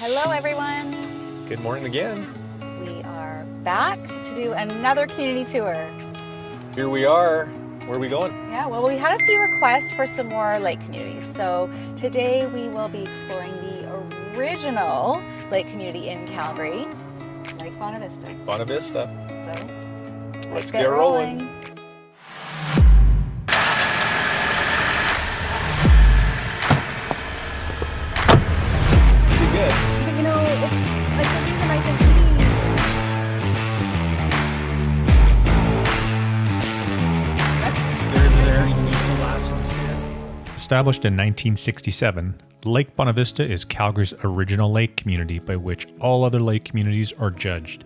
Hello, everyone. Good morning again. We are back to do another community tour. Here we are. Where are we going? Yeah, well, we had a few requests for some more lake communities. So today we will be exploring the original lake community in Calgary, Lake Bonavista. Lake Bonavista. So Let's get rolling. Pretty good. But you know, it's like the reason I've been eating. Established in 1967, Lake Bonavista is Calgary's original lake community by which all other lake communities are judged,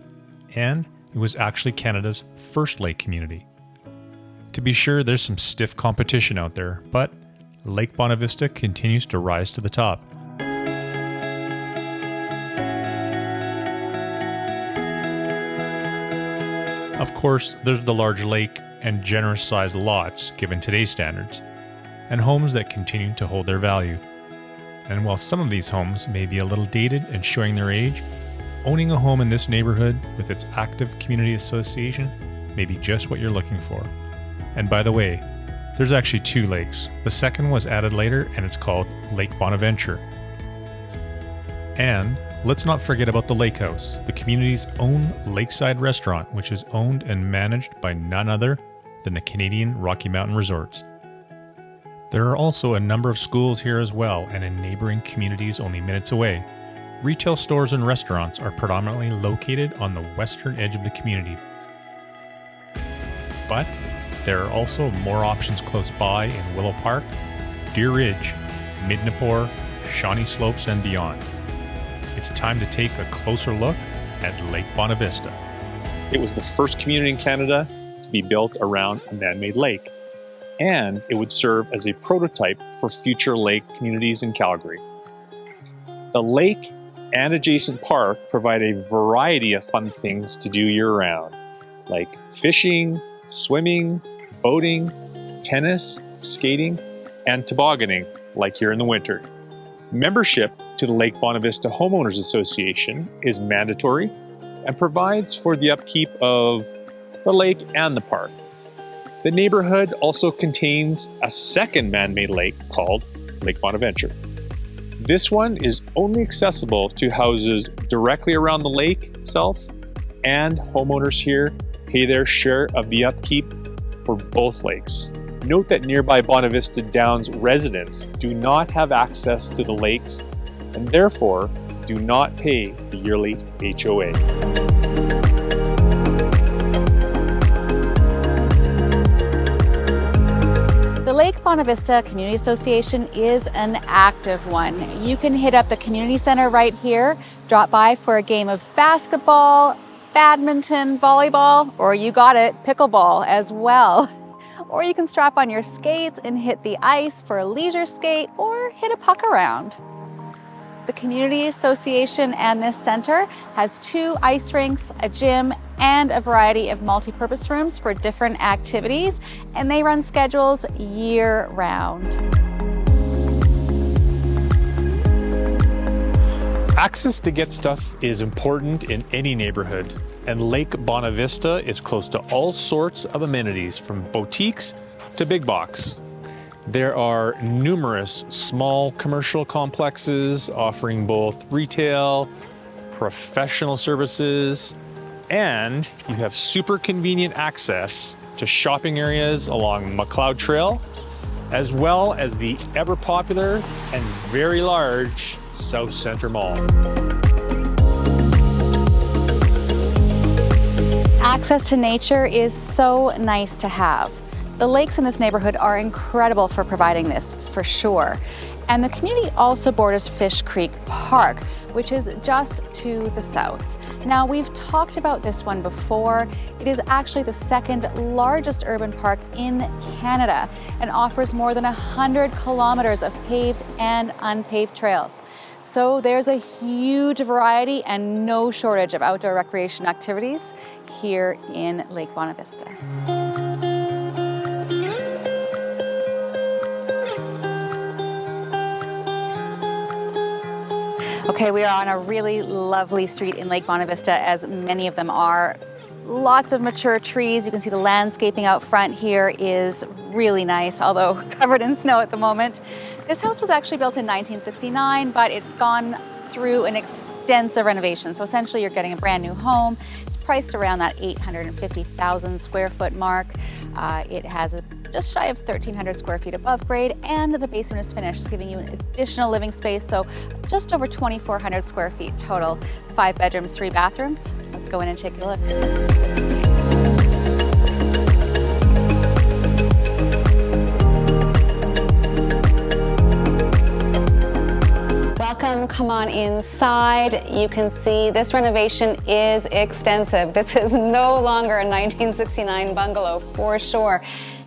and it was actually Canada's first lake community. To be sure, there's some stiff competition out there, but Lake Bonavista continues to rise to the top. Of course, there's the large lake and generous-sized lots given today's standards, and homes that continue to hold their value. And while some of these homes may be a little dated and showing their age, owning a home in this neighborhood with its active community association may be just what you're looking for. And by the way, there's actually two lakes. The second was added later and it's called Lake Bonaventure. And let's not forget about the Lake House, the community's own lakeside restaurant, which is owned and managed by none other than the Canadian Rocky Mountain Resorts. There are also a number of schools here as well, and in neighboring communities only minutes away. Retail stores and restaurants are predominantly located on the western edge of the community. But there are also more options close by in Willow Park, Deer Ridge, Midnapore, Shawnee Slopes, and beyond. It's time to take a closer look at Lake Bonavista. It was the first community in Canada to be built around a man-made lake, and it would serve as a prototype for future lake communities in Calgary. The lake and adjacent park provide a variety of fun things to do year-round, like fishing, swimming, boating, tennis, skating, and tobogganing, like here in the winter. Membership to the Lake Bonavista Homeowners Association is mandatory and provides for the upkeep of the lake and the park. The neighborhood also contains a second man-made lake called Lake Bonaventure. This one is only accessible to houses directly around the lake itself, and homeowners here pay their share of the upkeep for both lakes. Note that nearby Bonavista Downs residents do not have access to the lakes and therefore do not pay the yearly HOA. The Lake Bonavista Community Association is an active one. You can hit up the community center right here, drop by for a game of basketball, badminton, volleyball, or you got it, pickleball as well. Or you can strap on your skates and hit the ice for a leisure skate or hit a puck around. The Community Association and this center has 2 ice rinks, a gym, and a variety of multi-purpose rooms for different activities, and they run schedules year-round. Access to get stuff is important in any neighborhood, and Lake Bonavista is close to all sorts of amenities, from boutiques to big box. There are numerous small commercial complexes offering both retail, professional services, and you have super convenient access to shopping areas along McLeod Trail, as well as the ever popular and very large South Centre Mall. Access to nature is so nice to have. The lakes in this neighborhood are incredible for providing this, for sure. And the community also borders Fish Creek Park, which is just to the south. Now, we've talked about this one before. It is actually the second largest urban park in Canada and offers more than 100 kilometers of paved and unpaved trails. So there's a huge variety and no shortage of outdoor recreation activities here in Lake Bonavista. Okay, we are on a really lovely street in Lake Bonavista, as many of them are. Lots of mature trees. You can see the landscaping out front here is really nice, although covered in snow at the moment. This house was actually built in 1969, but it's gone through an extensive renovation. So essentially you're getting a brand new home. It's priced around that 850,000 square foot mark. It has just shy of 1,300 square feet above grade, and the basement is finished, giving you an additional living space. So just over 2,400 square feet total. 5 bedrooms, 3 bathrooms. Let's go in and take a look. Welcome, come on inside. You can see this renovation is extensive. This is no longer a 1969 bungalow for sure.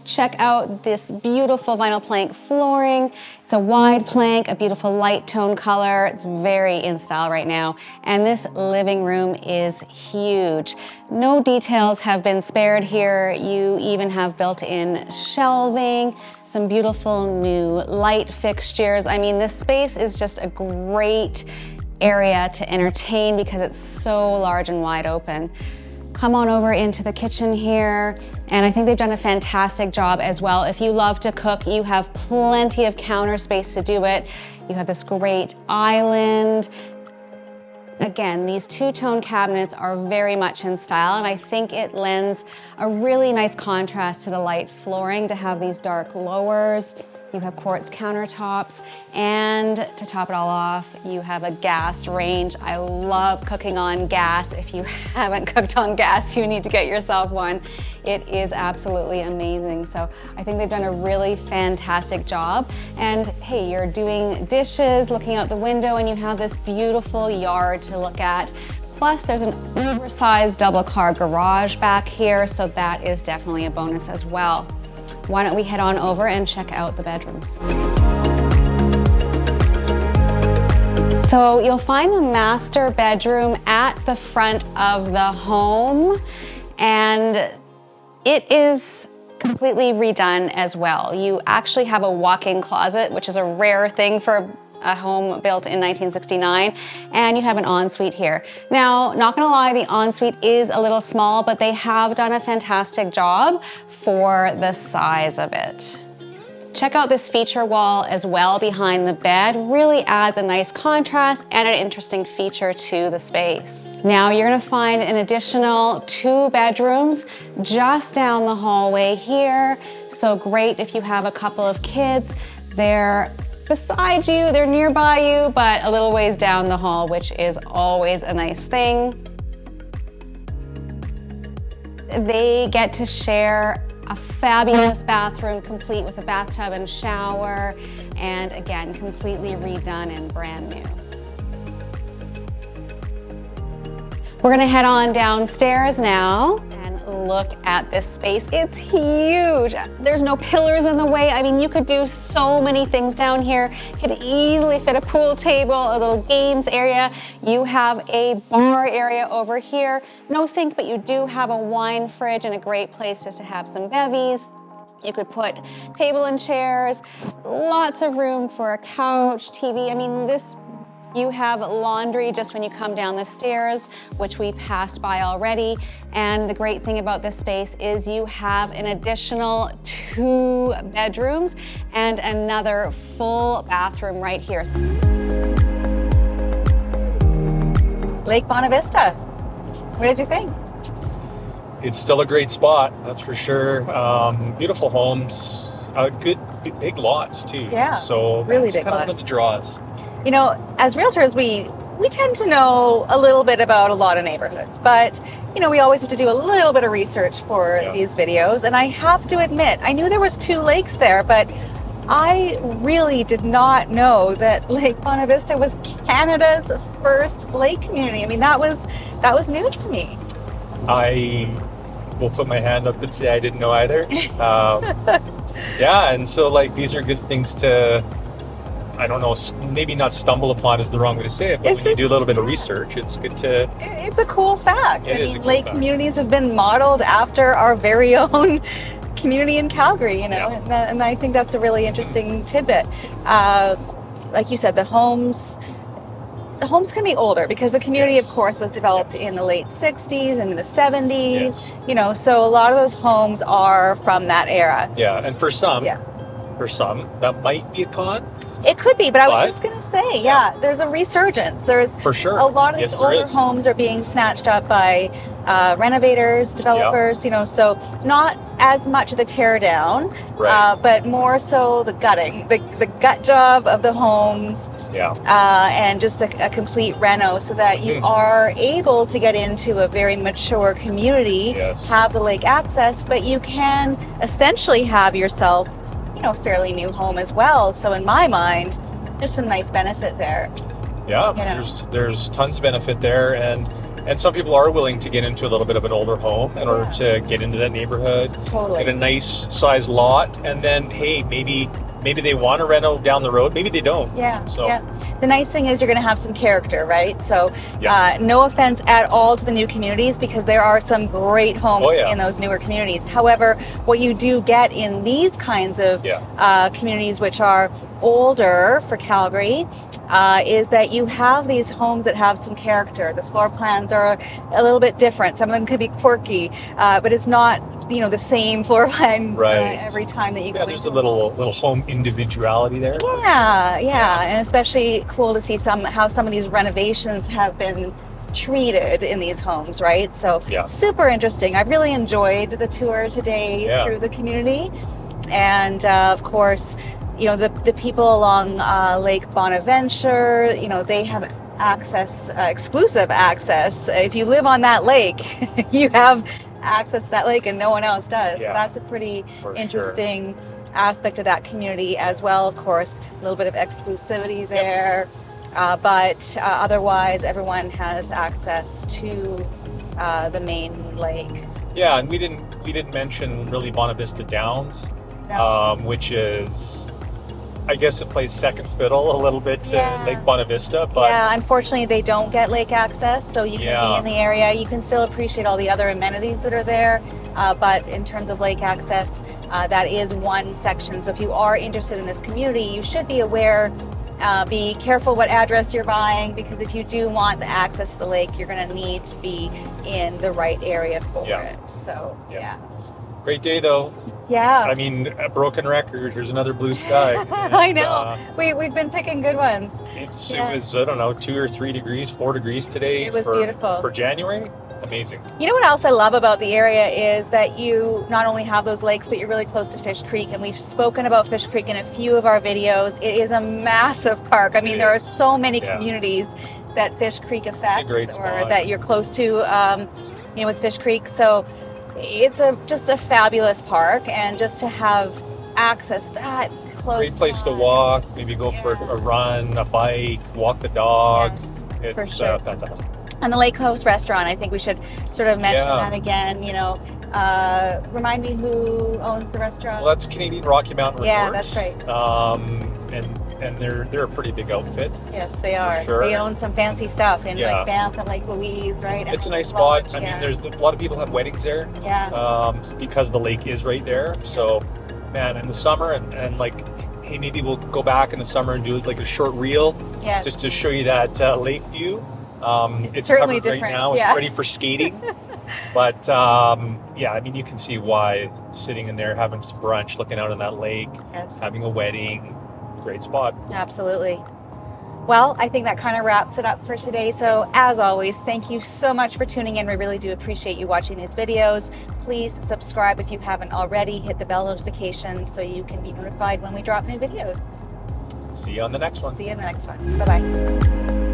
Check out this beautiful vinyl plank flooring. It's a wide plank, a beautiful light tone color. It's very in style right now. And this living room is huge. No details have been spared here. You even have built-in shelving, some beautiful new light fixtures. I mean, this space is just a great area to entertain because it's so large and wide open. Come on over into the kitchen here, and I think they've done a fantastic job as well. If you love to cook, you have plenty of counter space to do it. You have this great island. Again, these two-tone cabinets are very much in style, and I think it lends a really nice contrast to the light flooring to have these dark lowers. You have quartz countertops, and to top it all off, you have a gas range. I love cooking on gas. If you haven't cooked on gas, you need to get yourself one. It is absolutely amazing. So I think they've done a really fantastic job. And hey, you're doing dishes, looking out the window, and you have this beautiful yard to look at. Plus, there's an oversized double-car garage back here, so that is definitely a bonus as well. Why don't we head on over and check out the bedrooms. So you'll find the master bedroom at the front of the home, and it is completely redone as well. You actually have a walk-in closet, which is a rare thing for a home built in 1969, and you have an ensuite here. Now, not gonna lie, the ensuite is a little small, but they have done a fantastic job for the size of it. Check out this feature wall as well behind the bed. Really adds a nice contrast and an interesting feature to the space. Now you're gonna find an additional 2 bedrooms just down the hallway here. So great if you have a couple of kids. They're beside you, they're nearby you, but a little ways down the hall, which is always a nice thing. They get to share a fabulous bathroom, complete with a bathtub and shower, and again, completely redone and brand new. We're gonna head on downstairs now and look at this space. It's huge. There's no pillars in the way. I mean, you could do so many things down here. You could easily fit a pool table, a little games area. You have a bar area over here. No sink, but you do have a wine fridge and a great place just to have some bevies. You could put table and chairs, lots of room for a couch, TV. I mean, you have laundry just when you come down the stairs, which we passed by already. And the great thing about this space is you have an additional 2 bedrooms and another full bathroom right here. Lake Bonavista, what did you think? It's still a great spot, that's for sure. Beautiful homes, good big lots too. Yeah, so really that's big kind of lots. one of the draws. You know, as realtors, we tend to know a little bit about a lot of neighborhoods, but you know, we always have to do a little bit of research for these videos. And I have to admit, I knew there was 2 lakes there, but I really did not know that Lake Bonavista was Canada's first lake community. I mean, that was news to me. I will put my hand up and say I didn't know either. Yeah, and so like these are good things to, I don't know, maybe not stumble upon is the wrong way to say it, but when you do a little bit of research, it's good to... It's a cool fact. It is a cool lake fact. Communities have been modeled after our very own community in Calgary, you know, and I think that's a really interesting tidbit. Like you said, the homes, the homes can be older because the community, Yes. of course, was developed in the late 60s and the 70s. Yes. You know, so a lot of those homes are from that era. Yeah, and for some, Yeah. that might be a con. It could be, but I was But- just going to say, there's a resurgence. There's For sure. a lot of Yes, these there older is. homes are being snatched up by renovators, developers, you know, so not as much of the tear down, Right. but more so the gutting, the gut job of the homes, Yeah. and just a complete reno so that you are able to get into a very mature community, Yes. have the lake access, but you can essentially have yourself, you know, fairly new home as well. So in my mind, there's some nice benefit there. Yeah, You know. there's tons of benefit there, and some people are willing to get into a little bit of an older home in order to get into that neighborhood, Totally. get a nice size lot, and then hey, maybe they want to reno down the road, maybe they don't. Yeah. So Yeah. The nice thing is you're going to have some character, right? So, Yeah. no offense at all to the new communities because there are some great homes Oh, yeah. in those newer communities. However, what you do get in these kinds of communities, which are older for Calgary, is that you have these homes that have some character. The floor plans are a little bit different. Some of them could be quirky, but it's not, you know, the same floor plan Right. every time that you go. there's a little home individuality there. Yeah, and especially cool to see how some of these renovations have been treated in these homes, right? So super interesting. I really enjoyed the tour today through the community, and of course, you know, the people along Lake Bonaventure, you know, they have access, exclusive access. If you live on that lake, you have access to that lake and no one else does. So that's a pretty interesting aspect of that community as well. Of course, a little bit of exclusivity there, but otherwise everyone has access to the main lake. Yeah, and we didn't mention really Bonavista Downs, which is, I guess it plays second fiddle a little bit to Lake Bonavista, but unfortunately they don't get lake access, so you can be in the area. You can still appreciate all the other amenities that are there, but in terms of lake access, that is one section. So if you are interested in this community, you should be aware, be careful what address you're buying, because if you do want the access to the lake, you're going to need to be in the right area for it. So great day though. Yeah. I mean, a broken record. Here's another blue sky. And, I know. We've been picking good ones. It was, I don't know, 2 or 3 degrees, 4 degrees today. It was beautiful. For January. Amazing. You know what else I love about the area is that you not only have those lakes, but you're really close to Fish Creek. And we've spoken about Fish Creek in a few of our videos. It is a massive park. I mean, there are so many communities that Fish Creek affects, or that you're close to, you know, with Fish Creek. So it's just a fabulous park, and just to have access that close. Great place to walk, maybe go for a run, a bike, walk the dogs. It's fantastic. And the Lake Coast restaurant, I think we should sort of mention that again, you know. Remind me who owns the restaurant? Well, that's Canadian Rocky Mountain Resort. Yeah, that's right. And they're a pretty big outfit. Yes, they are. Sure. They own some fancy stuff in like Banff and Lake Louise, right? It's a nice spot. I mean, there's a lot of people have weddings there. Yeah. Because the lake is right there. So, man, in the summer and like, hey, maybe we'll go back in the summer and do like a short reel, just to show you that lake view. It's certainly covered different right now. It's ready for skating. But I mean, you can see why sitting in there having some brunch, looking out on that lake, having a wedding, great spot. Absolutely. Well, I think that kind of wraps it up for today. So as always, thank you so much for tuning in. We really do appreciate you watching these videos. Please subscribe if you haven't already. Hit the bell notification so you can be notified when we drop new videos. See you on the next one. See you in the next one. Bye-bye.